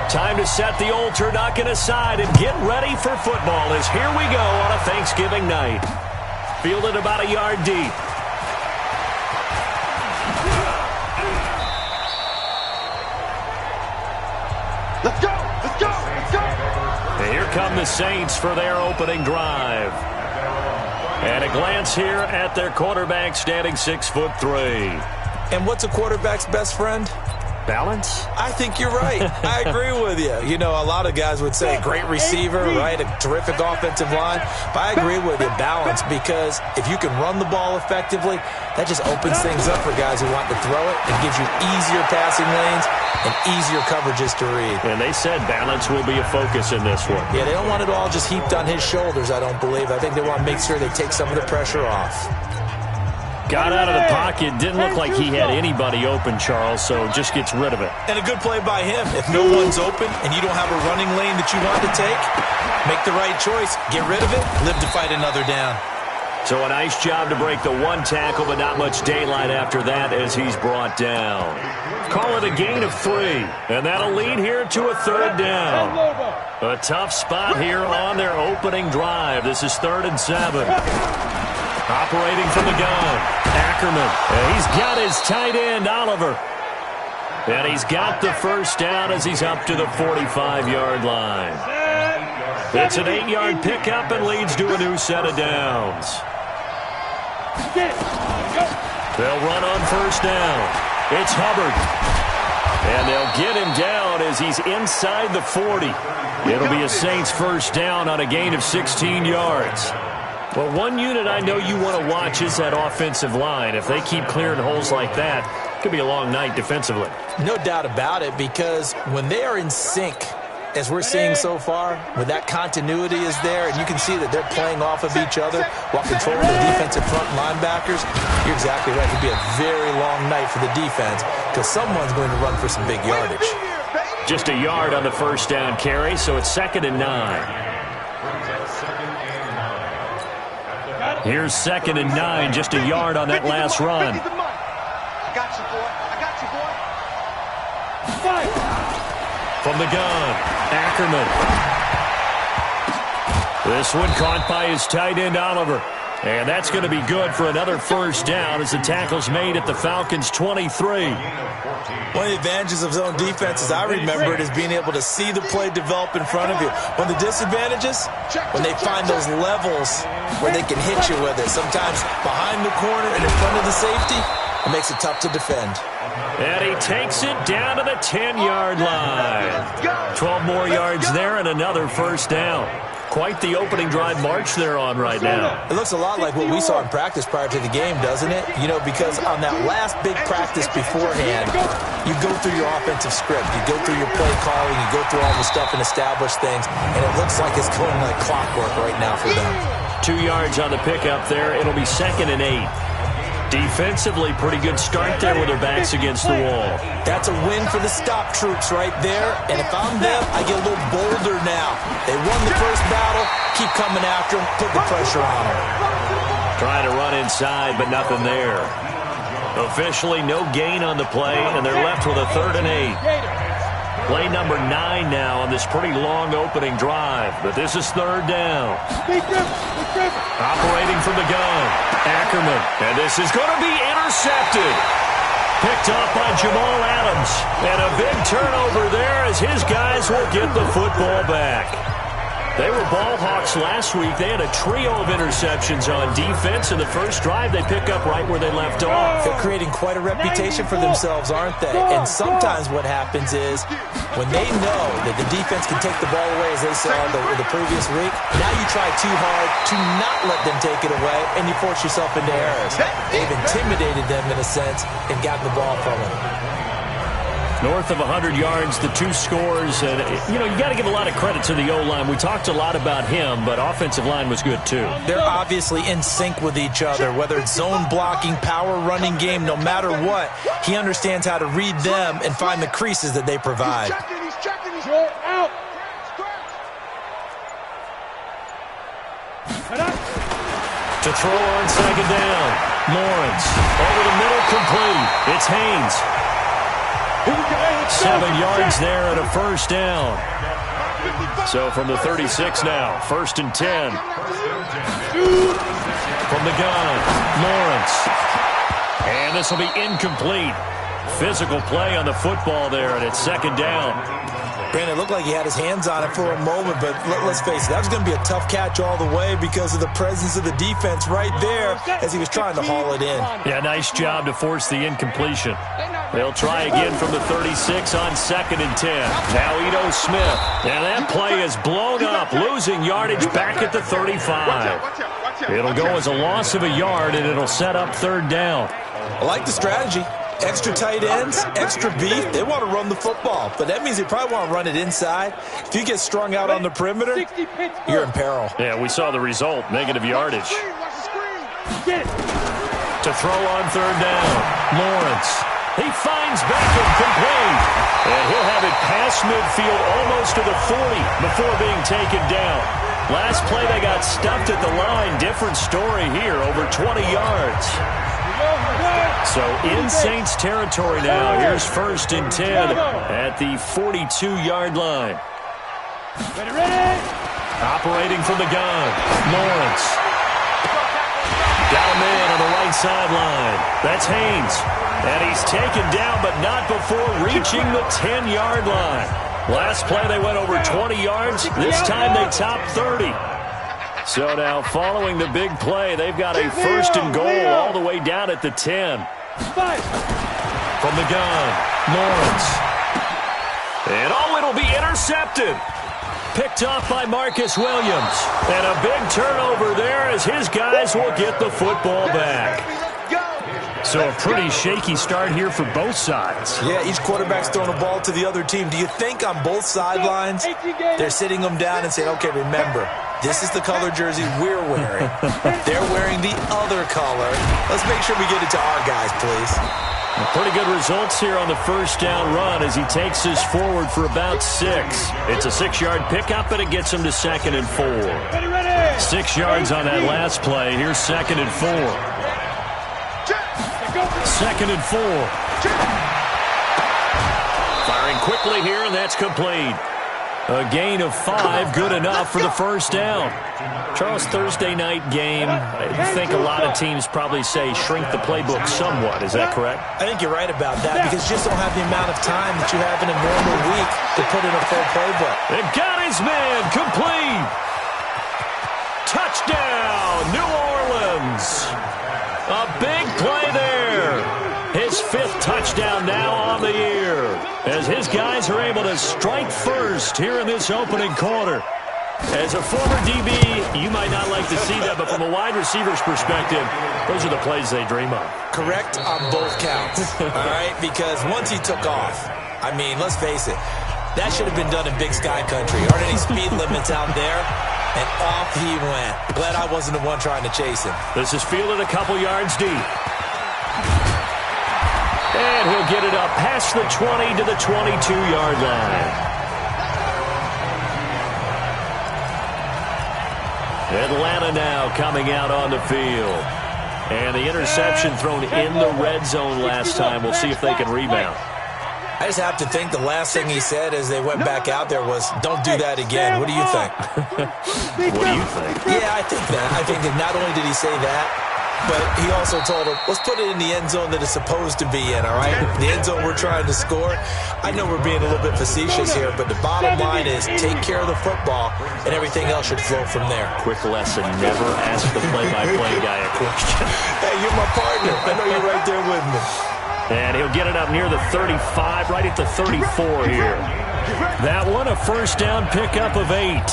Time to set the old turducken aside and get ready for football as here we go on a Thanksgiving night. Fielded about a yard deep. Let's go! Let's go! Let's go! And here come the Saints for their opening drive. And a glance here at their quarterback standing 6'3". And what's a quarterback's best friend? Balance? I think you're right. I agree with you. You know, a lot of guys would say great receiver, right? A terrific offensive line. But I agree with you, balance, because if you can run the ball effectively, that just opens things up for guys who want to throw it. It gives you easier passing lanes and easier coverages to read. And they said balance will be a focus in this one. Yeah, they don't want it all just heaped on his shoulders, I don't believe. I think they want to make sure they take some of the pressure off. Got out of the pocket. Didn't look like he had anybody open, Charles, so just gets rid of it. And a good play by him. If no one's open and you don't have a running lane that you want to take, make the right choice. Get rid of it. Live to fight another down. So a nice job to break the one tackle, but not much daylight after that as he's brought down. Call it a gain of 3, and that'll lead here to a third down. A tough spot here on their opening drive. This is 3rd and 7. Operating from the gun, Ackerman. And he's got his tight end, Oliver. And he's got the first down as he's up to the 45-yard line. It's an 8-yard pickup and leads to a new set of downs. They'll run on first down. It's Hubbard. And they'll get him down as he's inside the 40. It'll be a Saints first down on a gain of 16 yards. Well, one unit I know you want to watch is that offensive line. If they keep clearing holes like that, it could be a long night defensively. No doubt about it, because when they are in sync, as we're seeing so far, when that continuity is there, and you can see that they're playing off of each other while controlling the defensive front linebackers, you're exactly right. It could be a very long night for the defense because someone's going to run for some big yardage. Just a yard on the first down carry, so it's 2nd and 9. Here's 2nd and 9, just a yard on that last run. I got you, boy. I got you, boy. From the gun, Ackerman. This one caught by his tight end, Oliver. And that's going to be good for another first down as the tackle's made at the Falcons' 23. One of the advantages of zone defense, as I remember it, is being able to see the play develop in front of you. One of the disadvantages, when they find those levels where they can hit you with it, sometimes behind the corner and in front of the safety, it makes it tough to defend. And he takes it down to the 10-yard line. 12 more yards there and another first down. Quite the opening drive march they're on right now. It looks a lot like what we saw in practice prior to the game, doesn't it? You know, because on that last big practice beforehand, you go through your offensive script, you go through your play calling, you go through all the stuff and establish things, and it looks like it's going like clockwork right now for them. 2 yards on the pickup there. It'll be 2nd and 8. Defensively, pretty good start there with their backs against the wall. That's a win for the stop troops right there. And if I'm them, I get a little bolder now. They won the first battle. Keep coming after them. Put the pressure on them. Trying to run inside, but nothing there. Officially, no gain on the play, and they're left with a 3rd and 8. Play number 9 now on this pretty long opening drive, but this is 3rd down. Operating from the gun, Ackerman, and this is going to be intercepted. Picked off by Jamal Adams, and a big turnover there as his guys will get the football back. They were ball hawks last week. They had a trio of interceptions on defense. In the first drive, they pick up right where they left off. They're creating quite a reputation for themselves, aren't they? And sometimes what happens is when they know that the defense can take the ball away, as they saw the previous week, now you try too hard to not let them take it away, and you force yourself into errors. They've intimidated them in a sense and gotten the ball from them. North of 100 yards, the 2 scores. And, you know, you got to give a lot of credit to the O-line. We talked a lot about him, but offensive line was good, too. They're obviously in sync with each other, whether it's zone blocking, power running game, no matter what. He understands how to read them and find the creases that they provide. He's checking. Out. To throw on 2nd down. Lawrence over the middle, complete. It's Haynes. Here we go. about 7 yards there and a first down. So from the 36 now, 1st and 10. From the gun, Lawrence. And this will be incomplete. Physical play on the football there, and it's 2nd down. Brandon, it looked like he had his hands on it for a moment, but let's face it, that was going to be a tough catch all the way because of the presence of the defense right there as he was trying to haul it in. Yeah, nice job to force the incompletion. They'll try again from the 36 on 2nd and 10. Now Ito Smith. And that play is blown up, losing yardage back at the 35. It'll go as a loss of a yard, and it'll set up 3rd down. I like the strategy. Extra tight ends, extra beef. They want to run the football, but that means they probably want to run it inside. If you get strung out on the perimeter, you're in peril. Yeah, we saw the result, negative yardage. To throw on 3rd down, Lawrence. He finds Beckham complete. And he'll have it past midfield almost to the 40 before being taken down. Last play they got stuffed at the line. Different story here, over 20 yards. So in Saints territory now. Here's 1st and 10 at the 42-yard line. Operating from the gun, Lawrence. Got a man on the right sideline. That's Haynes. And he's taken down, but not before reaching the 10-yard line. Last play they went over 20 yards. This time they topped 30. So now following the big play, they've got a 1st and goal all the way down at the 10. From the gun, Lawrence. And it'll be intercepted. Picked off by Marcus Williams. And a big turnover there as his guys will get the football back. So a pretty shaky start here for both sides. Yeah, each quarterback's throwing a ball to the other team. Do you think on both sidelines they're sitting them down and saying, okay, remember, this is the color jersey we're wearing. They're wearing the other color. Let's make sure we get it to our guys, please. Pretty good results here on the 1st down run as he takes us forward for about 6. It's a 6-yard pickup, and it gets him to 2nd and 4. 6 yards on that last play. Here's 2nd and 4. 2nd and 4. Firing quickly here, and that's complete. A gain of 5, good enough for the 1st down. Charles, Thursday night game, I think a lot of teams probably say shrink the playbook somewhat. Is that correct? I think you're right about that because you just don't have the amount of time that you have in a normal week to put in a full playbook. It got his man, complete. Touchdown, New Orleans. A big play there. His 5th touchdown now on the year as his guys are able to strike first here in this opening quarter. As a former DB, you might not like to see that, but from a wide receiver's perspective, those are the plays they dream of. Correct on both counts, all right? Because once he took off, I mean, let's face it, that should have been done in Big Sky Country. Aren't any speed limits out there? And off he went. Glad I wasn't the one trying to chase him. This is fielded a couple yards deep. And he'll get it up past the 20 to the 22-yard line. Atlanta now coming out on the field. And the interception thrown in the red zone last time. We'll see if they can rebound. I just have to think the last thing he said as they went back out there was, don't do that again. What do you think? What do you think? Yeah, I think that. I think that not only did he say that, but he also told him, let's put it in the end zone that it's supposed to be in, all right? The end zone we're trying to score. I know we're being a little bit facetious here, but the bottom line is take care of the football, and everything else should flow from there. Quick lesson, never ask the play-by-play guy a question. Hey, you're my partner. I know you're right there with me. And he'll get it up near the 35, right at the 34 here. That one, a 1st down pickup of 8.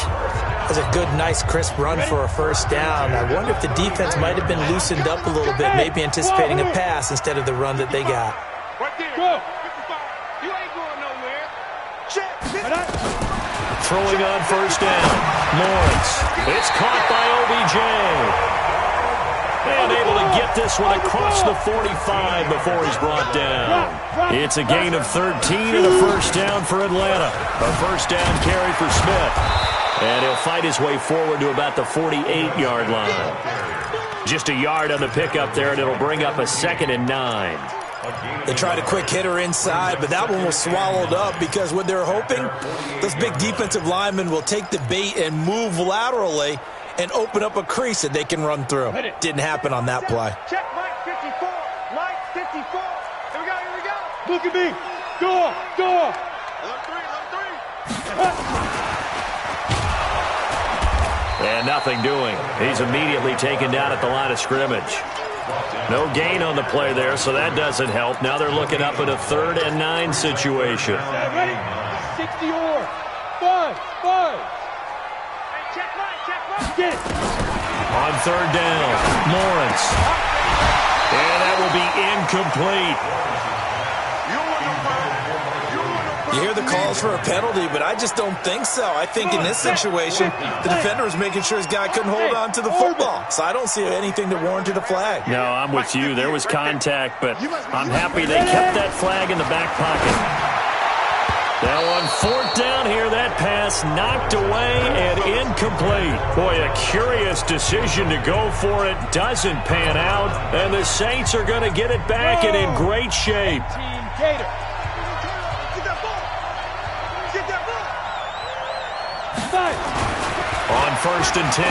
That's a good, nice, crisp run for a 1st down. I wonder if the defense might have been loosened up a little bit, maybe anticipating a pass instead of the run that they got. Throwing on 1st down, Lawrence. It's caught by OBJ. And able to get this one across the 45 before he's brought down. It's a gain of 13 and a 1st down for Atlanta. A 1st down carry for Smith. And he'll fight his way forward to about the 48-yard line. Just a yard on the pickup there, and it'll bring up a 2nd and 9. They tried a quick hitter inside, but that one was swallowed up because what they're hoping, those big defensive linemen will take the bait and move laterally and open up a crease that they can run through. Didn't happen on that play. Check Mike 54. Mike 54. Here we go, here we go. Look at me. Door. Look three. And nothing doing. He's immediately taken down at the line of scrimmage. No gain on the play there, so that doesn't help. Now they're looking up at a 3rd and 9 situation. Ready? 60 or 5. Check right. Get it. On 3rd down, Lawrence. And that will be incomplete. You hear the calls for a penalty, but I just don't think so. I think in this situation, the defender was making sure his guy couldn't hold on to the football. So I don't see anything that warranted a flag. No, I'm with you. There was contact, but I'm happy they kept that flag in the back pocket. Now on 4th down here, that pass knocked away and incomplete. Boy, a curious decision to go for it. Doesn't pan out, and the Saints are going to get it back and in great shape. On 1st and 10,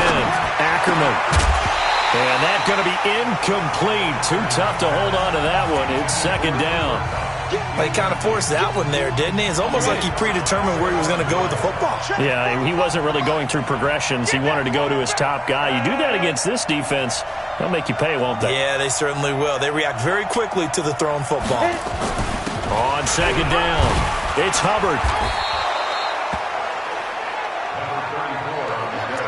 Ackerman. And that's going to be incomplete. Too tough to hold on to that one. It's 2nd down. Well, he kind of forced that one there, didn't he? It's almost like he predetermined where he was going to go with the football. Yeah, he wasn't really going through progressions. He wanted to go to his top guy. You do that against this defense, they'll make you pay, won't they? Yeah, they certainly will. They react very quickly to the thrown football. On 2nd down, it's Hubbard.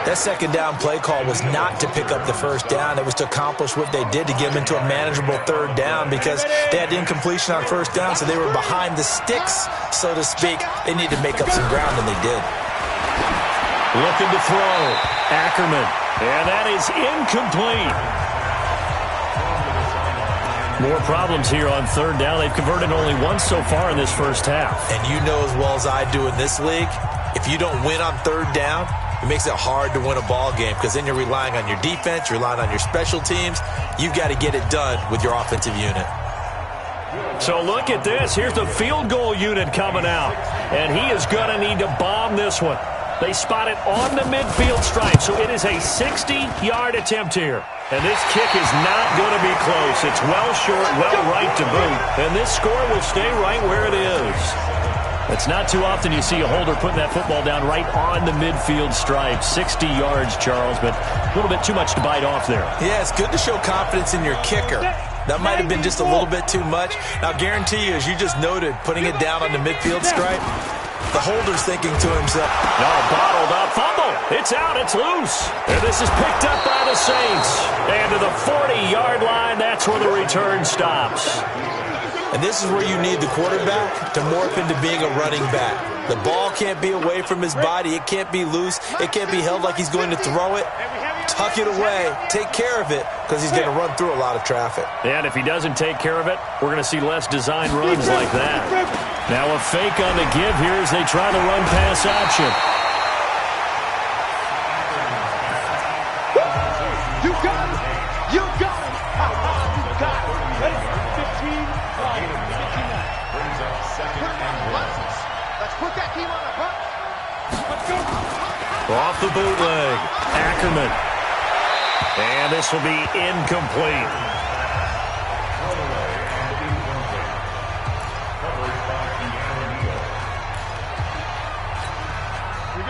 That 2nd down play call was not to pick up the 1st down. It was to accomplish what they did to get them into a manageable 3rd down because they had incompletion on 1st down, so they were behind the sticks, so to speak. They needed to make up some ground, and they did. Looking to throw. Ackerman. And that is incomplete. More problems here on 3rd down. They've converted only once so far in this first half. And you know as well as I do in this league, if you don't win on 3rd down, it makes it hard to win a ball game because then you're relying on your defense, you're relying on your special teams. You've got to get it done with your offensive unit. So look at this. Here's the field goal unit coming out. And he is going to need to bomb this one. They spot it on the midfield stripe, so it is a 60-yard attempt here. And this kick is not going to be close. It's well short, well right to boot. And this score will stay right where it is. It's not too often you see a holder putting that football down right on the midfield stripe. 60 yards, Charles, but a little bit too much to bite off there. Yeah, it's good to show confidence in your kicker. That might have been just a little bit too much. Now, I guarantee you, as you just noted, putting it down on the midfield stripe, the holder's thinking to himself, no, bottled up, fumble. It's out, it's loose. And this is picked up by the Saints. And to the 40-yard line, that's where the return stops. And this is where you need the quarterback to morph into being a running back. The ball can't be away from his body. It can't be loose. It can't be held like he's going to throw it. Tuck it away. Take care of it because he's going to run through a lot of traffic. And if he doesn't take care of it, we're going to see less design runs like that. Now a fake on the give here as they try the run-pass option. You got it. You got it. You got it. Ready? 15. Let's put that team on a run. Let's go. Off the bootleg, Ackerman. And this will be incomplete.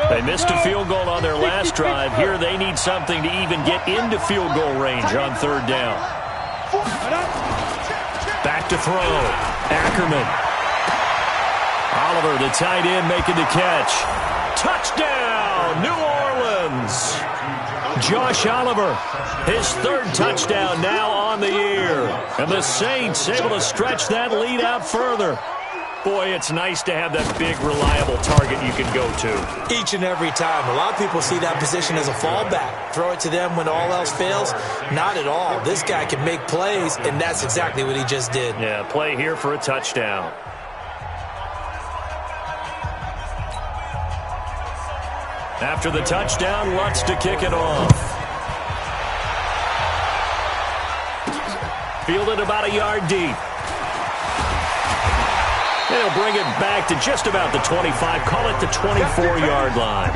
They missed a field goal on their last drive. Here they need something to even get into field goal range on 3rd down. Back to throw. Ackerman. Oliver, the tight end, making the catch. Touchdown, New Orleans. Josh Oliver, his 3rd touchdown now on the year. And the Saints able to stretch that lead out further. Boy, it's nice to have that big, reliable target you can go to. Each and every time. A lot of people see that position as a fallback. Throw it to them when all else fails. Not at all. This guy can make plays, and that's exactly what he just did. Yeah, play here for a touchdown. After the touchdown, Lutz to kick it off. Fielded about a yard deep. And he'll bring it back to just about the 25. Call it the 24-yard line.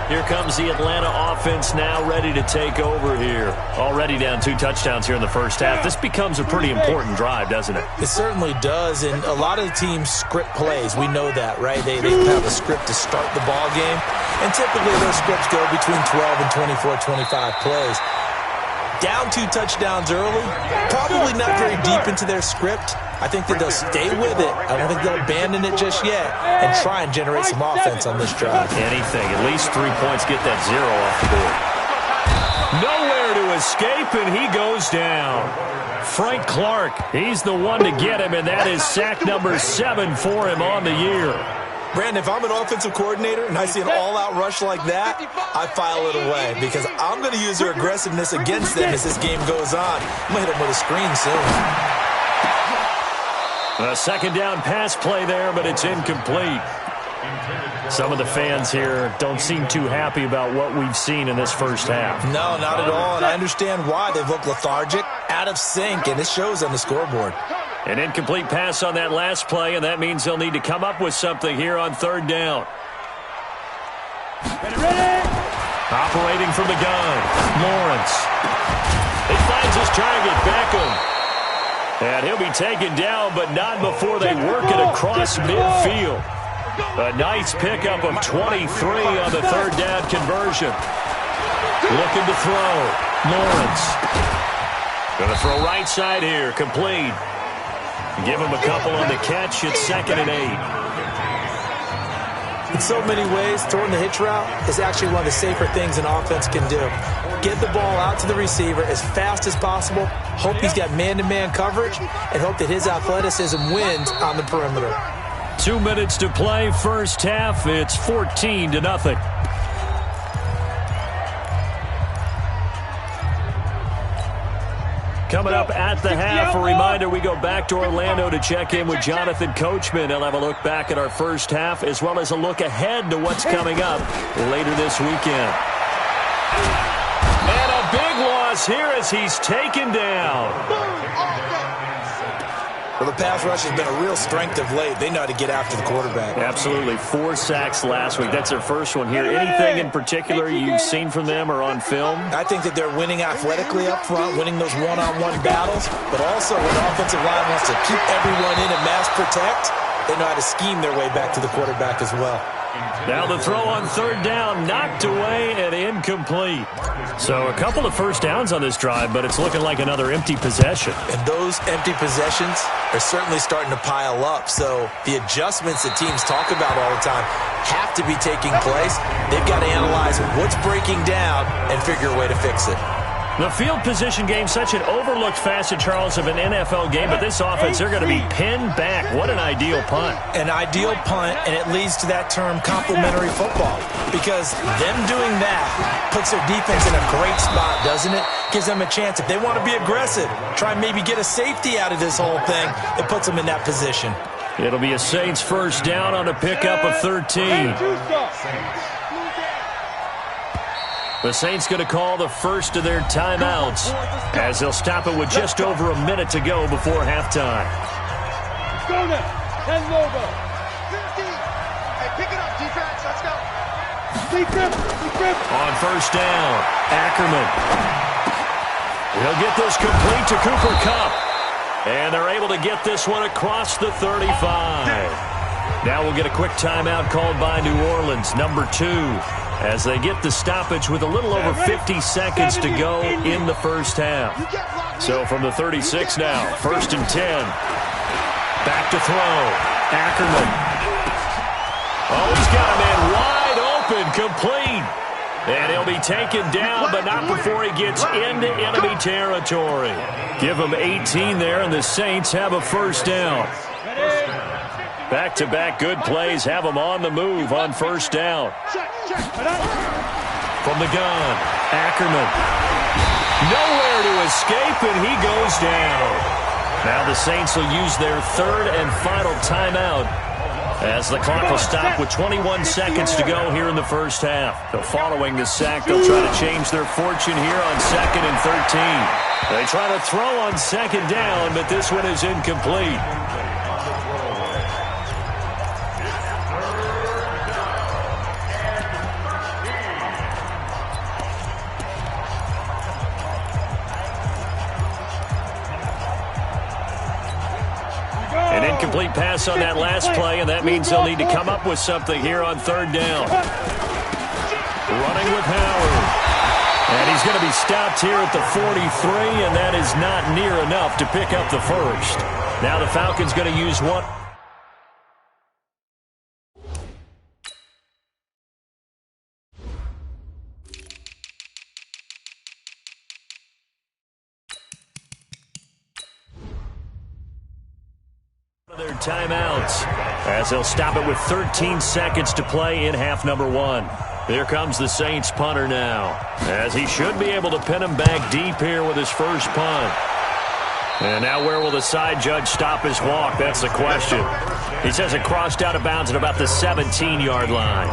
Here comes the Atlanta offense now ready to take over here. Already down 2 touchdowns here in the first half. This becomes a pretty important drive, doesn't it? It certainly does, and a lot of the teams script plays. We know that, right? They have a script to start the ball game, and typically those scripts go between 12 and 24, 25 plays. Down 2 touchdowns early, probably not very deep into their script. I think that they'll stay with it. I don't think they'll abandon it just yet and try and generate some offense on this drive. Anything. At least 3 points. Get that 0 off the board. Nowhere to escape, and he goes down. Frank Clark, he's the one to get him, and that is sack number 7 for him on the year. Brandon, if I'm an offensive coordinator and I see an all-out rush like that, I file it away because I'm going to use their aggressiveness against them as this game goes on. I'm going to hit them with a screen soon. A second down pass play there, but it's incomplete. Some of the fans here don't seem too happy about what we've seen in this first half. No, not at all, and I understand why. They've looked lethargic, out of sync, and it shows on the scoreboard. An incomplete pass on that last play, and that means they'll need to come up with something here on third down. Ready. Operating from the gun, Lawrence. He finds his target, Beckham. And he'll be taken down, but not before they work it across midfield. A nice pickup of 23 on the third down conversion. Looking to throw, Lawrence. Going to throw right side here, complete. Give him a couple on the catch. It's 2nd and 8. In so many ways, throwing the hitch route is actually one of the safer things an offense can do. Get the ball out to the receiver as fast as possible, hope he's got man-to-man coverage, and hope that his athleticism wins on the perimeter. 2 minutes to play, first half. It's 14-0. Coming up at the half, a reminder, we go back to Orlando to check in with Jonathan Coachman. He'll have a look back at our first half as well as a look ahead to what's coming up later this weekend. And a big loss here as he's taken down. Well, the pass rush has been a real strength of late. They know how to get after the quarterback. Absolutely. 4 sacks last week. That's their first one here. Anything in particular you've seen from them or on film? I think that they're winning athletically up front, winning those one-on-one battles, but also when the offensive line wants to keep everyone in and mass protect, they know how to scheme their way back to the quarterback as well. Now the throw on third down, knocked away and incomplete. So a couple of first downs on this drive, but it's looking like another empty possession. And those empty possessions are certainly starting to pile up. So the adjustments that teams talk about all the time have to be taking place. They've got to analyze what's breaking down and figure a way to fix it. The field position game, such an overlooked facet, Charles, of an NFL game, but this offense, they're going to be pinned back. What an ideal punt. An ideal punt, and it leads to that term complementary football, because them doing that puts their defense in a great spot, doesn't it? Gives them a chance. If they want to be aggressive, try and maybe get a safety out of this whole thing, it puts them in that position. It'll be a Saints first down on a pickup of 13. The Saints going to call the first of their timeouts as they'll stop it with just over a minute to go before halftime. Go now. 10 logo. 50. Hey, pick it up, defense. Let's go. Deep grip. On first down, Ackerman. He'll get this complete to Cooper Kupp. And they're able to get this one across the 35. Now we'll get a quick timeout called by New Orleans, number 2. As they get the stoppage with a little over 50 seconds to go in the first half. So from the 36 now, 1st and 10. Back to throw. Ackerman. Oh, he's got a man wide open, complete. And he'll be taken down, but not before he gets into enemy territory. Give him 18 there, and the Saints have a first down. Back-to-back good plays have them on the move on first down. From the gun, Ackerman. Nowhere to escape, and he goes down. Now the Saints will use their third and final timeout as the clock will stop with 21 seconds to go here in the first half. So following the sack, they'll try to change their fortune here on 2nd and 13. They try to throw on 2nd down, but this one is incomplete. An incomplete pass on that last play, and that means they'll need to come up with something here on 3rd down. Running with Howard. And he's going to be stopped here at the 43, and that is not near enough to pick up the first. Now the Falcons going to use one. Their timeouts as they'll stop it with 13 seconds to play in half number 1. Here comes the Saints punter now, as he should be able to pin him back deep here with his first punt. And now where will the side judge stop his walk? That's the question. He says it crossed out of bounds at about the 17-yard line.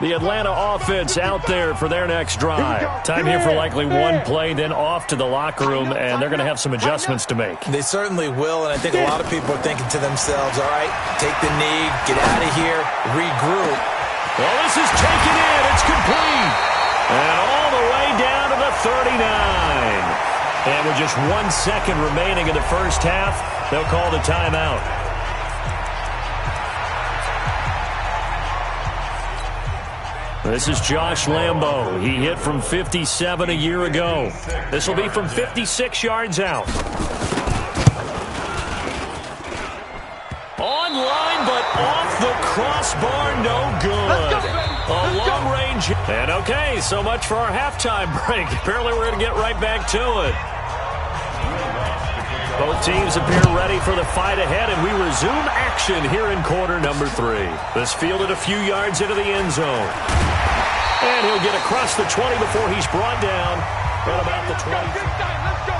The Atlanta offense out there for their next drive. Time here for likely one play, then off to the locker room, and they're going to have some adjustments to make. They certainly will, and I think a lot of people are thinking to themselves, all right, take the knee, get out of here, regroup. Well, this is taken in. It's complete. And all the way down to the 39. And with just 1 second remaining in the first half, they'll call the timeout. This is Josh Lambo. He hit from 57 a year ago. This will be from 56 yards out. Online, but off the crossbar, no good. A long range. And okay, so much for our halftime break. Apparently we're going to get right back to it. Both teams appear ready for the fight ahead, and we resume action here in quarter number 3. This fielded a few yards into the end zone. And he'll get across the 20 before he's brought down at about the 20. Let's go.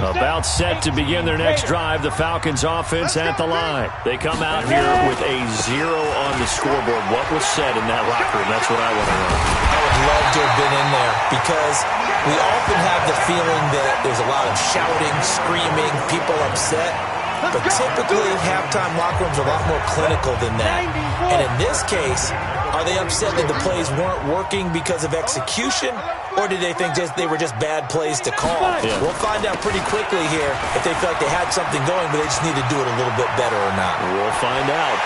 About set to begin their next drive, the Falcons offense at the line. They come out here with a 0 on the scoreboard. What was said in that locker room? That's what I want to know. I would love to have been in there because we often have the feeling that there's a lot of shouting, screaming, people upset. But typically, halftime locker rooms are a lot more clinical than that. And in this case, are they upset that the plays weren't working because of execution, or did they think they were just bad plays to call? Yeah. We'll find out pretty quickly here if they felt like they had something going, but they just need to do it a little bit better or not. We'll find out.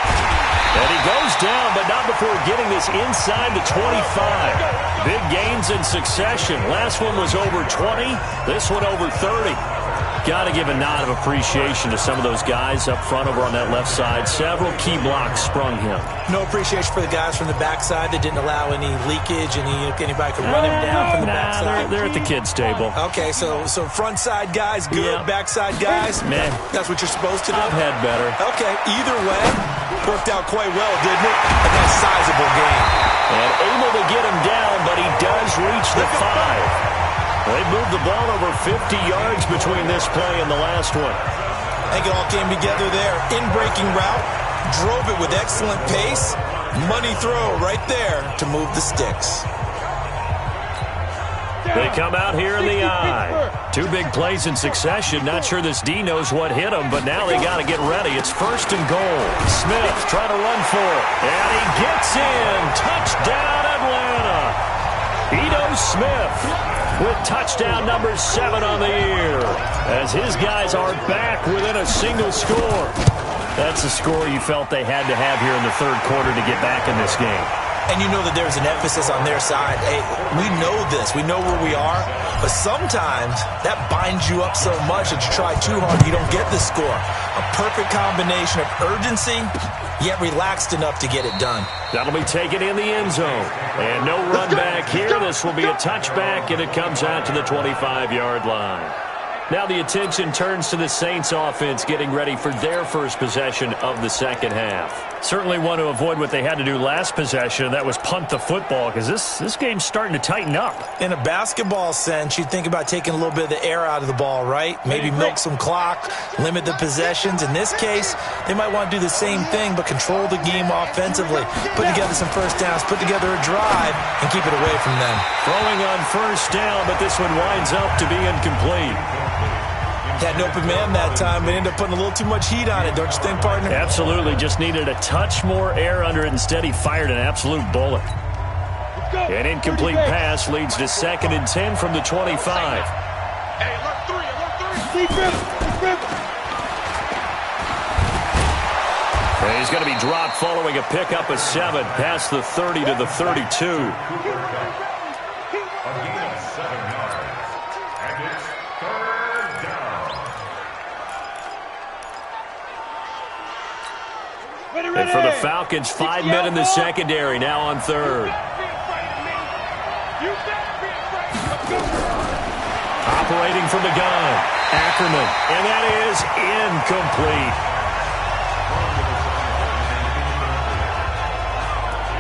And he goes down, but not before getting this inside the 25. Big gains in succession. Last one was over 20. This one over 30. Got to give a nod of appreciation to some of those guys up front over on that left side. Several key blocks sprung him. No appreciation for the guys from the backside that didn't allow any leakage, anybody could run him down from the backside. They're at the kids' table. Okay, so front side guys good, Yeah. backside guys, Man, that's what you're supposed to do? I've had better. Okay, either way, worked out quite well, didn't it? A nice sizable game. And able to get him down, but he does reach the 5. They moved the ball over 50 yards between this play and the last one. I think it all came together there. In-breaking route, drove it with excellent pace. Money throw right there to move the sticks. They come out here in the eye. 2 big plays in succession. Not sure this D knows what hit him, but now they got to get ready. It's 1st and goal. Smith trying to run for it. And he gets in. Touchdown, Atlanta. Ito Smith with touchdown number 7 on the year, as his guys are back within a single score. That's the score you felt they had to have here in the 3rd quarter to get back in this game. And you know that there's an emphasis on their side. Hey, we know this. We know where we are. But sometimes that binds you up so much that you try too hard, you don't get the score. A perfect combination of urgency, yet relaxed enough to get it done. That'll be taken in the end zone. And no run back here. This will be a touchback, and it comes out to the 25-yard line. Now the attention turns to the Saints offense getting ready for their first possession of the second half. Certainly want to avoid what they had to do last possession. That was punt the football because this game's starting to tighten up. In a basketball sense, you think about taking a little bit of the air out of the ball, right? Maybe milk some clock, limit the possessions. In this case, they might want to do the same thing but control the game offensively. Put together some first downs, put together a drive, and keep it away from them. Throwing on first down, but this one winds up to be incomplete. Had an open man that time, but ended up putting a little too much heat on it, don't you think, partner? Absolutely. Just needed a touch more air under it. Instead, he fired an absolute bullet. An incomplete pass leads to 2nd and 10 from the 25. Hey, alert 3. He's going to be dropped following a pickup of 7 past the 30 to the 32. And for the Falcons, 5 men in the secondary, now on 3rd. Operating from the gun, Ackerman, and that is incomplete.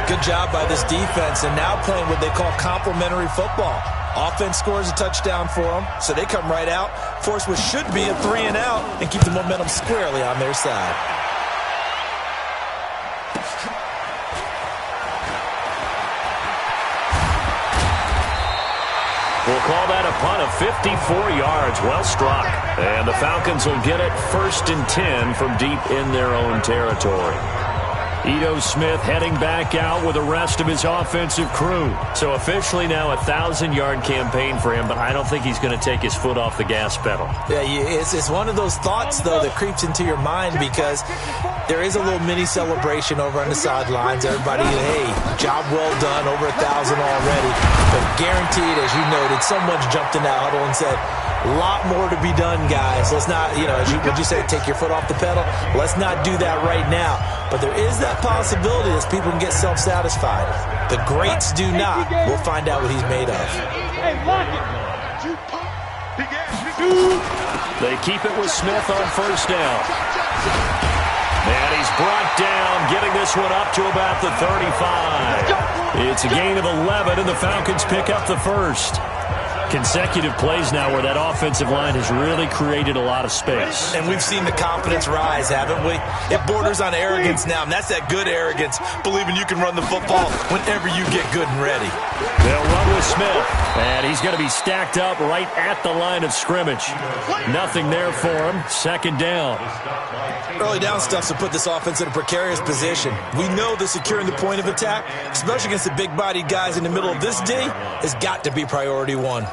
Good job by this defense, and now playing what they call complementary football. Offense scores a touchdown for them, so they come right out, force what should be a 3-and-out, and keep the momentum squarely on their side. We'll call that a punt of 54 yards. Well struck. And the Falcons will get it 1st and 10 from deep in their own territory. Ito Smith heading back out with the rest of his offensive crew. So officially now a 1,000-yard campaign for him, but I don't think he's going to take his foot off the gas pedal. Yeah, it's one of those thoughts, though, that creeps into your mind because there is a little mini celebration over on the sidelines. Everybody, hey, job well done, over 1,000 already. But guaranteed, as you noted, someone's jumped in that huddle and said, a lot more to be done, guys. Let's not, would you say, take your foot off the pedal? Let's not do that right now. But there is that possibility that people can get self-satisfied. The greats do not. We'll find out what he's made of. They keep it with Smith on first down. And he's brought down, getting this one up to about the 35. It's a gain of 11, and the Falcons pick up the first. Consecutive plays now where that offensive line has really created a lot of space. And we've seen the confidence rise, haven't we? It borders on arrogance now, and that's that good arrogance, believing you can run the football whenever you get good and ready. They'll run with Smith, and he's going to be stacked up right at the line of scrimmage. Nothing there for him. 2nd down. Early down stuff to put this offense in a precarious position. We know that securing the point of attack, especially against the big-bodied guys in the middle of this D, has got to be priority 1.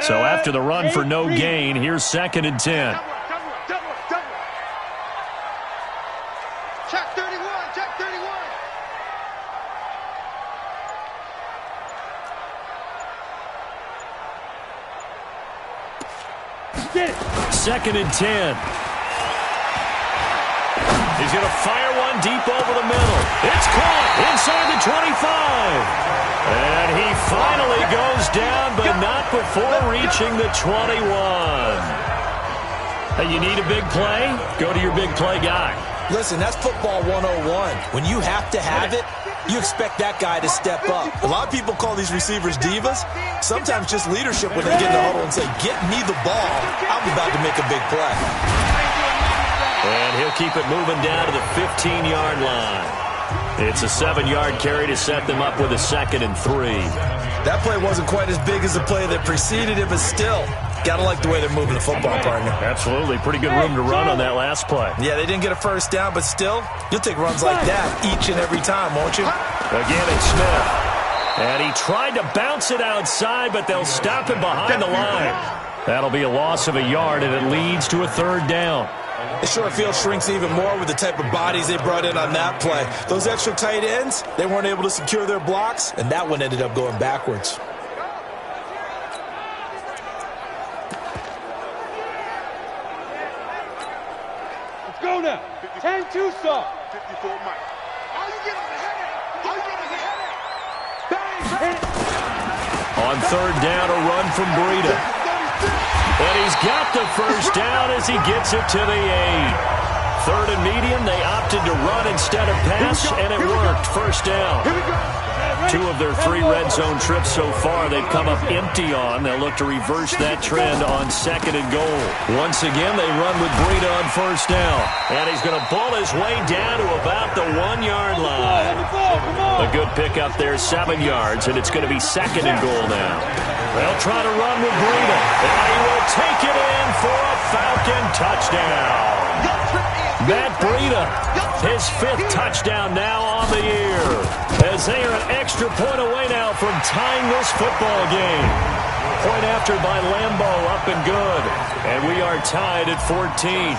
So after the run for no gain, here's 2nd and 10. Check 31, check 31. Get it. 2nd and 10. He's going to fire one deep over the middle. It's caught inside the 25. And he finally goes down, but not before reaching the 21. Hey, you need a big play? Go to your big play guy. Listen, that's football 101. When you have to have it, you expect that guy to step up. A lot of people call these receivers divas. Sometimes just leadership when they get in the huddle and say, get me the ball. I'm about to make a big play. And he'll keep it moving down to the 15-yard line. It's a 7-yard carry to set them up with a 2nd and 3. That play wasn't quite as big as the play that preceded it, but still, gotta like the way they're moving the football, partner. Absolutely. Pretty good room to run on that last play. Yeah, they didn't get a first down, but still, you'll take runs like that each and every time, won't you? Again, it's Smith. And he tried to bounce it outside, but they'll stop him behind the line. That'll be a loss of a yard, and it leads to a 3rd down. The short field shrinks even more with the type of bodies they brought in on that play. Those extra tight ends, they weren't able to secure their blocks, and that one ended up going backwards. Let's go now. 10-2 stop. 54 Mike. How you get on the head? How you get on the head? Bang! On 3rd down, a run from Breida. And he's got the first down as he gets it to the 8. Third and medium, they opted to run instead of pass, and it worked. First down. 2 of their 3 red zone trips so far they've come up empty on. They'll look to reverse that trend on 2nd and goal. Once again, they run with Breida on first down. And he's going to ball his way down to about the 1-yard line. A good pickup there, 7 yards, and it's going to be 2nd and goal now. They'll try to run with Breida, and he will take it in for a Falcon touchdown. Matt Breida, his 5th touchdown now on the year, as they are an extra point away now from tying this football game. Point after by Lambeau, up and good, and we are tied at 14.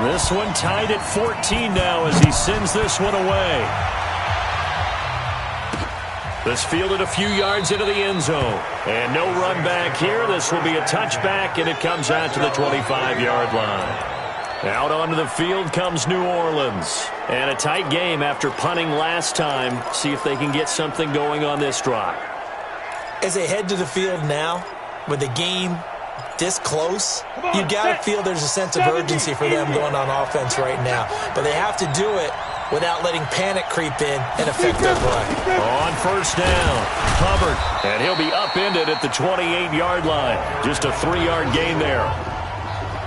This one tied at 14 now as he sends this one away. This fielded a few yards into the end zone, and no run back here. This will be a touchback, and it comes out to the 25-yard line. Out onto the field comes New Orleans. And a tight game after punting last time. See if they can get something going on this drive. As they head to the field now, with the game this close, you got to feel there's a sense of urgency for them going on offense right now. But they have to do it without letting panic creep in and affect their play. On first down, Hubbard. And he'll be upended at the 28-yard line. Just a 3-yard gain there.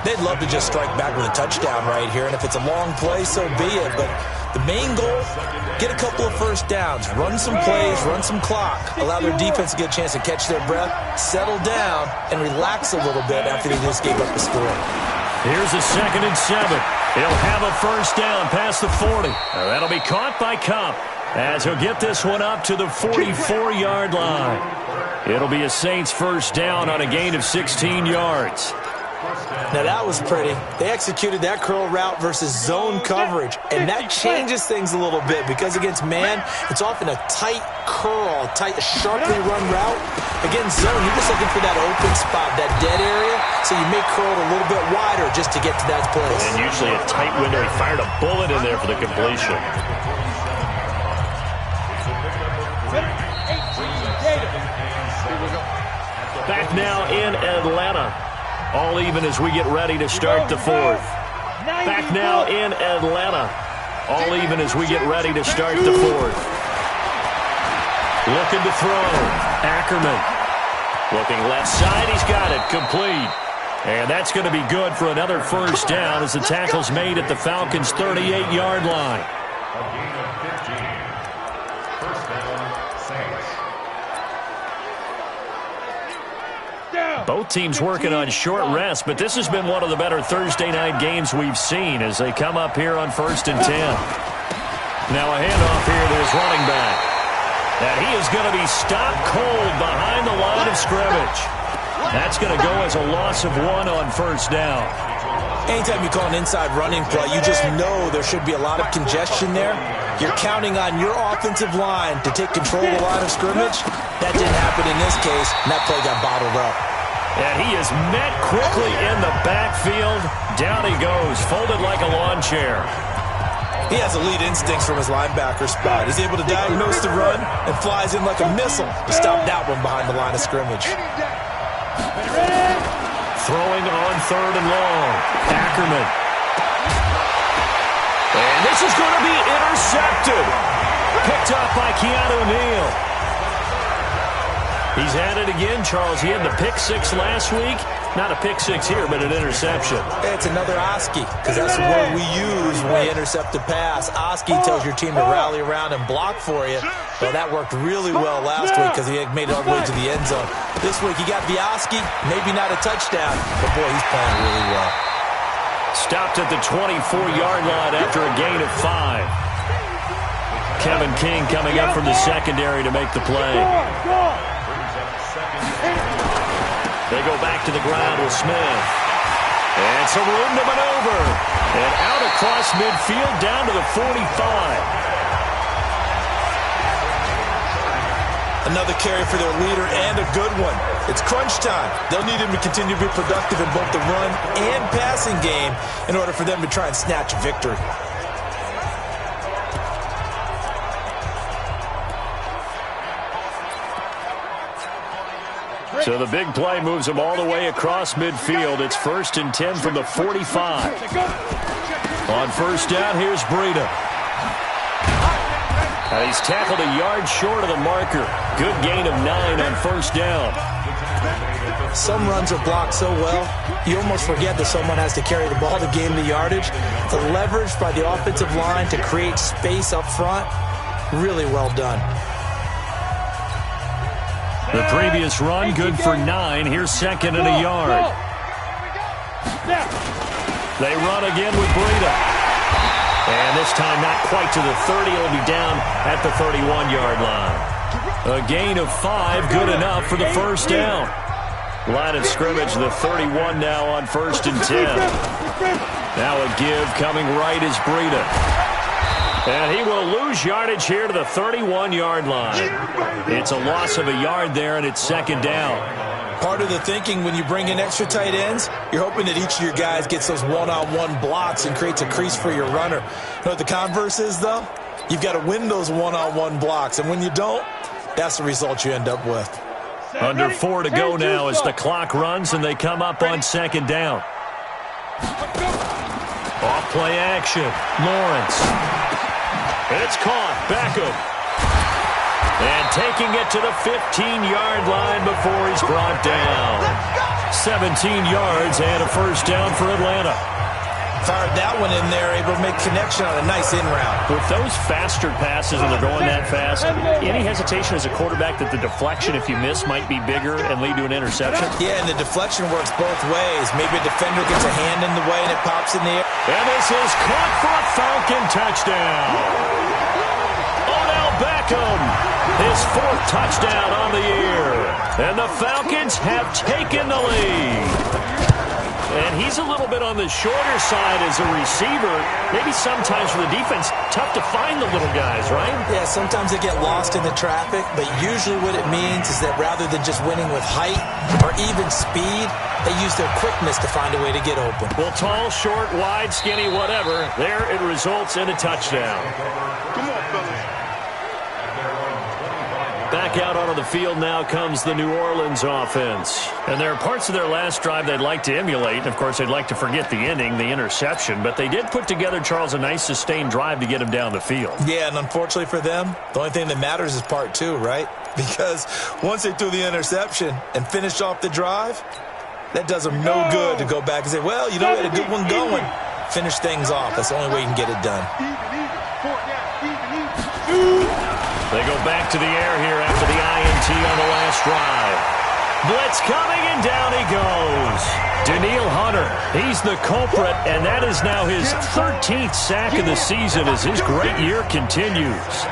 They'd love to just strike back with a touchdown right here, and if it's a long play, so be it. But the main goal, get a couple of first downs, run some plays, run some clock, allow their defense to get a chance to catch their breath, settle down, and relax a little bit after they just gave up the score. Here's a 2nd and 7. He'll have a first down past the 40. That'll be caught by Kupp as he'll get this one up to the 44-yard line. It'll be a Saints first down on a gain of 16 yards. Now that was pretty. They executed that curl route versus zone coverage, and that changes things a little bit because against man, it's often a tight curl, sharply run route. Against zone, you're just looking for that open spot, that dead area, so you may curl it a little bit wider just to get to that place. And usually a tight window. He fired a bullet in there for the completion. Back now in Atlanta. All even as we get ready to start the 4th. Back now in Atlanta. All even as we get ready to start the 4th. Looking to throw. Ackerman. Looking left side. He's got it. Complete. And that's going to be good for another first down as the tackle's made at the Falcons' 38-yard line. Both teams working on short rest, but this has been one of the better Thursday night games we've seen as they come up here on 1st and 10. Now a handoff here to his running back. And he is going to be stopped cold behind the line of scrimmage. That's going to go as a loss of 1 on first down. Anytime you call an inside running play, you just know there should be a lot of congestion there. You're counting on your offensive line to take control of the line of scrimmage. That didn't happen in this case, and that play got bottled up. And he is met quickly in the backfield. Down he goes, folded like a lawn chair. He has elite instincts from his linebacker spot. He's able to diagnose the run and flies in like a missile to stop that one behind the line of scrimmage. Throwing on 3rd and long. Ackerman. And this is going to be intercepted. Picked up by Keanu Neal. He's at it again, Charles. He had the pick 6 last week. Not a pick 6 here, but an interception. It's another Oski, because that's the word we use when we intercept a pass. Oski tells your team to rally around and block for you. Well, that worked really well last week because he had made it all the way to the end zone. This week he got the Oski, maybe not a touchdown, but boy, he's playing really well. Stopped at the 24-yard line after a gain of 5. Kevin King coming up from the secondary to make the play. They go back to the ground with Smith. And some room to maneuver. And out across midfield down to the 45. Another carry for their leader and a good one. It's crunch time. They'll need him to continue to be productive in both the run and passing game in order for them to try and snatch a victory. So the big play moves him all the way across midfield. It's 1st and 10 from the 45. On first down, here's Breida. And he's tackled a yard short of the marker. Good gain of 9 on first down. Some runs are blocked so well, you almost forget that someone has to carry the ball to gain the yardage. The leverage by the offensive line to create space up front, really well done. The previous run, good for 9. Here's 2nd and a yard. They run again with Breida. And this time not quite to the 30. It'll be down at the 31-yard line. A gain of 5, good enough for the first down. Line of scrimmage, the 31 now on 1st and 10. Now a give coming right is Breida. And he will lose yardage here to the 31-yard line. It's a loss of a yard there, and it's 2nd down. Part of the thinking when you bring in extra tight ends, you're hoping that each of your guys gets those one-on-one blocks and creates a crease for your runner. You know what the converse is, though? You've got to win those one-on-one blocks, and when you don't, that's the result you end up with. Under 4 to go now as the clock runs, and they come up on 2nd down. Off play action. Lawrence. It's caught. Beckham. And taking it to the 15-yard line before he's brought down. 17 yards and a first down for Atlanta. Fired that one in there, able to make connection on a nice in route. With those faster passes and they're going that fast, any hesitation as a quarterback that the deflection, if you miss, might be bigger and lead to an interception? Yeah, and the deflection works both ways. Maybe a defender gets a hand in the way and it pops in the air. And this is caught for a Falcon touchdown. Odell Beckham, his 4th touchdown on the year. And the Falcons have taken the lead. And he's a little bit on the shorter side as a receiver. Maybe sometimes for the defense, tough to find the little guys, right? Yeah, sometimes they get lost in the traffic, but usually what it means is that rather than just winning with height or even speed, they use their quickness to find a way to get open. Well, tall, short, wide, skinny, whatever, there it results in a touchdown. Come on, fellas. Back out onto the field now comes the New Orleans offense. And there are parts of their last drive they'd like to emulate. And, of course, they'd like to forget the ending, the interception. But they did put together, Charles, a nice sustained drive to get him down the field. Yeah, and unfortunately for them, the only thing that matters is part 2, right? Because once they threw the interception and finished off the drive, that does them no good to go back and say, well, you know, we had a good one going. Finish things off. That's the only way you can get it done. They go back to the air here after the INT on the last drive. Blitz coming, and down he goes. Danielle Hunter, he's the culprit, and that is now his 13th sack of the season as his great year continues.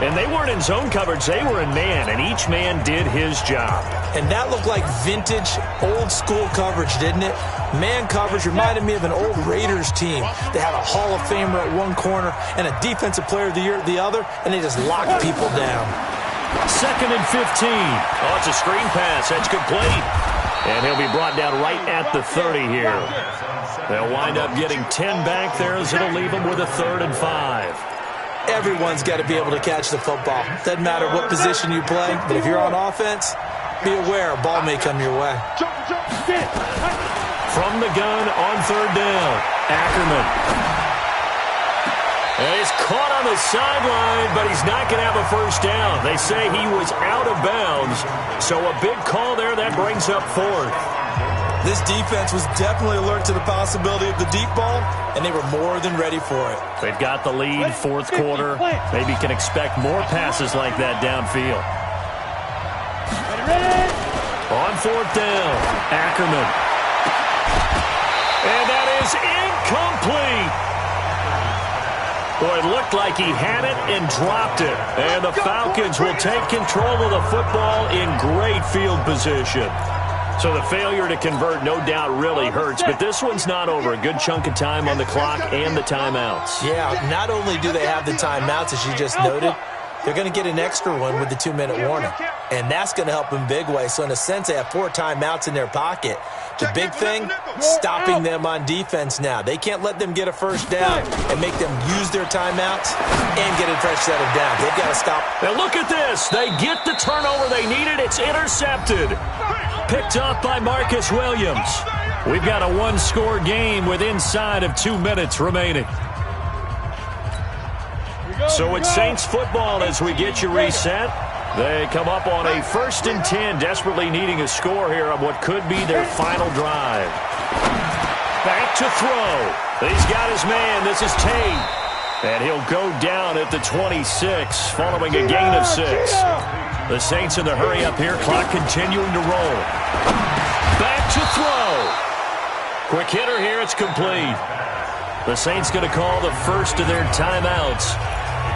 And they weren't in zone coverage, they were in man, and each man did his job. And that looked like vintage, old-school coverage, didn't it? Man coverage reminded me of an old Raiders team. They had a Hall of Famer at one corner and a Defensive Player of the Year at the other, and they just locked people down. 2nd and 15. Oh, it's a screen pass. That's complete. And he'll be brought down right at the 30 here. They'll wind up getting 10 back there as it'll leave them with a 3rd and 5. Everyone's got to be able to catch the football. Doesn't matter what position you play, but if you're on offense, be aware a ball may come your way. From the gun on 3rd down, Ackerman. And he's caught on the sideline, but he's not going to have a first down. They say he was out of bounds, so a big call there. That brings up 4th. This defense was definitely alert to the possibility of the deep ball, and they were more than ready for it. They've got the lead, 4th quarter. Maybe can expect more passes like that downfield. On 4th down, Ackerman. And that is incomplete. Boy, it looked like he had it and dropped it. And the Falcons will take control of the football in great field position. So the failure to convert, no doubt, really hurts. But this one's not over. A good chunk of time on the clock and the timeouts. Yeah, not only do they have the timeouts, as you just noted, they're going to get an extra one with the 2-minute warning. And that's going to help in big way. So in a sense, they have 4 timeouts in their pocket. The big thing, stopping them on defense now. They can't let them get a first down and make them use their timeouts and get a fresh set of downs. They've got to stop. Now look at this. They get the turnover they needed. It's intercepted. picked off by Marcus Williams. We've got a one-score game with inside of 2 minutes remaining. So it's Saints football as we get you reset. They come up on a 1st and 10, desperately needing a score here on what could be their final drive. Back to throw. He's got his man. This is Tate. And he'll go down at the 26 following a gain of 6. The Saints in the hurry up here. Clock continuing to roll. Back to throw. Quick hitter here. It's complete. The Saints going to call the first of their timeouts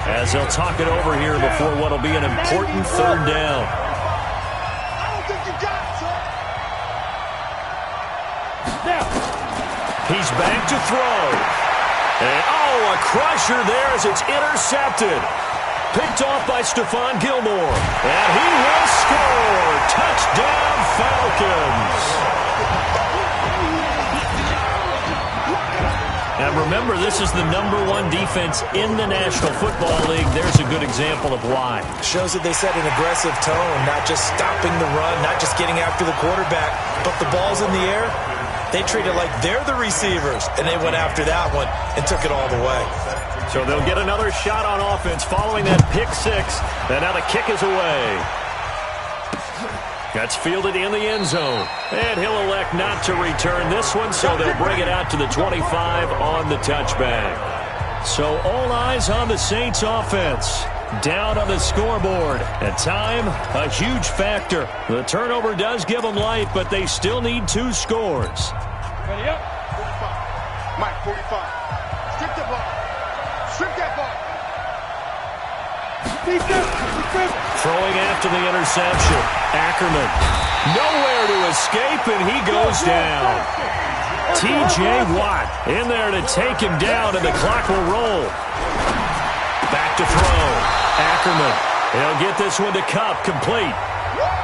as they'll talk it over here before what will be an important 3rd down. He's back to throw. And, a crusher there as it's intercepted. Picked off by Stephon Gilmore. And he will score. Touchdown, Falcons. And remember, this is the #1 defense in the National Football League. There's a good example of why. Shows that they set an aggressive tone, not just stopping the run, not just getting after the quarterback, but the ball's in the air. They treat it like they're the receivers, and they went after that one and took it all the way. So they'll get another shot on offense following that pick 6, and now the kick is away. That's fielded in the end zone. And he'll elect not to return this one, so they'll bring it out to the 25 on the touchback. So all eyes on the Saints offense. Down on the scoreboard. And time, a huge factor. The turnover does give them life, but they still need 2 scores. Ready up. 45. Mike, 45. Strip the ball. Strip that ball. Throwing after the interception. Ackerman. Nowhere to escape, and he goes down. T.J. Watt in there to take him down, and the clock will roll. Back to throw. Ackerman. He'll get this one to Cup. Complete.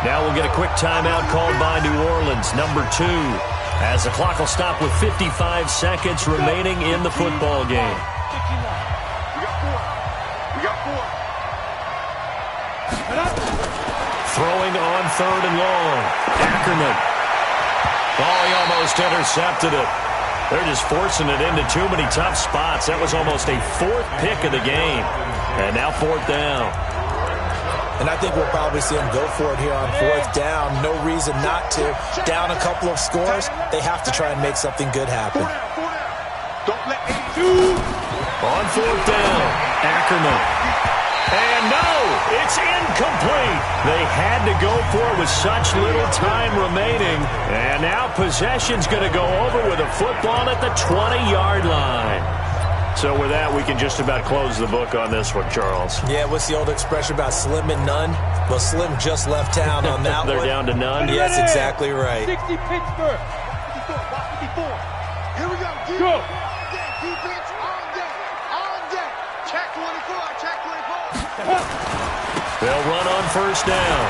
Now we'll get a quick timeout called by New Orleans, #2. As the clock will stop with 55 seconds remaining in the football game. We got 4. Throwing on 3rd and long. Ackerman. Oh, he almost intercepted it. They're just forcing it into too many tough spots. That was almost a 4th pick of the game. And now 4th down. And I think we'll probably see them go for it here on 4th down. No reason not to. Down a couple of scores, they have to try and make something good happen. Don't let me On 4th down, Ackerman. And no, it's incomplete. They had to go for it with such little time remaining. And now possession's going to go over with a football at the 20-yard line. So with that, we can just about close the book on this one, Charles. Yeah, what's the old expression about slim and none? Well, Slim just left town on that They're one. down to none? Yes, exactly right. 60 Pittsburgh. 54. Here we go. Go. Defense all day. All day. Check 24. Check 24. They'll run on 1st down.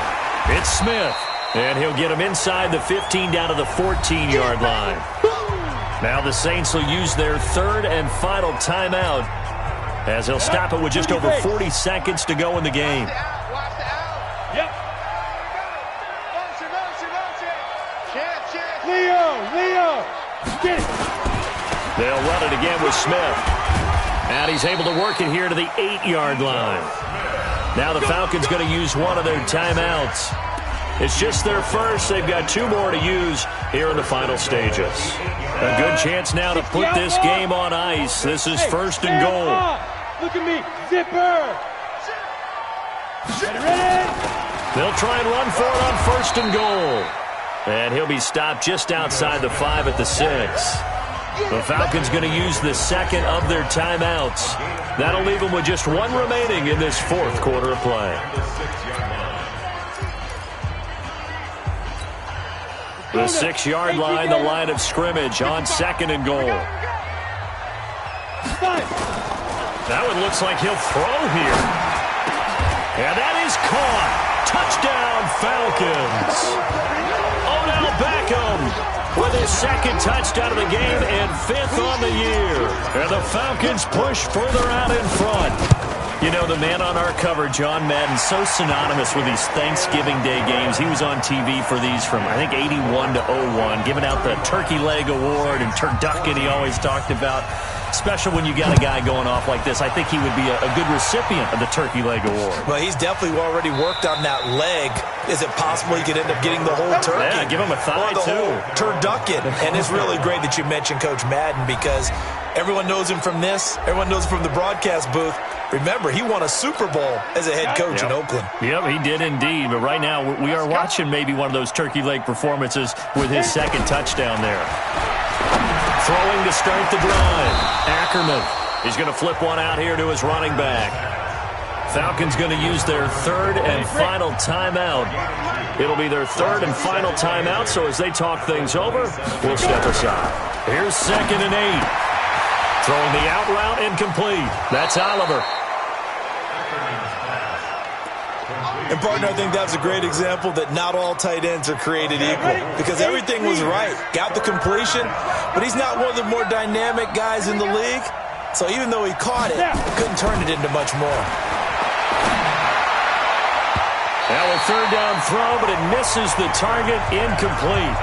It's Smith. And he'll get him inside the 15 down to the 14-yard line. Now the Saints will use their 3rd and final timeout as they'll stop it with just over 40 seconds to go in the game. Watch the out. Yep. Motion. Chance. Leo. Get it. They'll run it again with Smith. And he's able to work it here to the 8-yard line. Now the Falcons going to use one of their timeouts. It's just their first. They've got 2 more to use here in the final stages. A good chance now to put this game on ice. This is 1st and goal. Look at me. Zipper. Ready? They'll try and run for it on 1st and goal. And he'll be stopped just outside the 5 at the 6. The Falcons going to use the 2nd of their timeouts. That'll leave them with just 1 remaining in this 4th quarter of play. The 6-yard line, the line of scrimmage on 2nd and goal. That one looks like he'll throw here. And that is caught. Touchdown, Falcons. Odell Beckham with his 2nd touchdown of the game and 5th on the year. And the Falcons push further out in front. You know, the man on our cover, John Madden, so synonymous with these Thanksgiving Day games. He was on TV for these from, I think, 81 to 01, giving out the Turkey Leg Award and turducken he always talked about. Special when you got a guy going off like this. I think he would be a good recipient of the Turkey Leg Award. Well, he's definitely already worked on that leg. Is it possible he could end up getting the whole turkey? Yeah, give him a thigh, or the too. whole turducken. And it's really great that you mentioned Coach Madden because everyone knows him from this. Everyone knows him from the broadcast booth. Remember, he won a Super Bowl as a head coach in Oakland. Yep, he did indeed. But right now, we are watching maybe one of those turkey leg performances with his second touchdown there. Throwing to start the drive. Ackerman. He's going to flip one out here to his running back. Falcons going to use their third and final timeout. It'll be their third and final timeout, so as they talk things over, we'll step aside. Here's 2nd and 8. Throwing the out route incomplete. That's Oliver. And, partner, I think that's a great example that not all tight ends are created equal because everything was right. Got the completion, but he's not one of the more dynamic guys in the league. So even though he caught it, couldn't turn it into much more. Now a third down throw, but it misses the target, incomplete.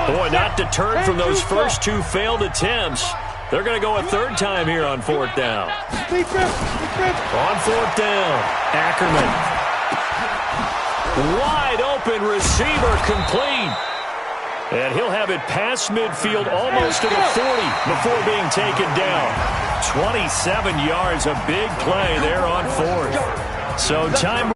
Boy, not deterred from those first two failed attempts. They're going to go a third time here on 4th down. On 4th down, Ackerman. Wide open receiver complete. And he'll have it past midfield almost to the 40 before being taken down. 27 yards, a big play there on 4th. So time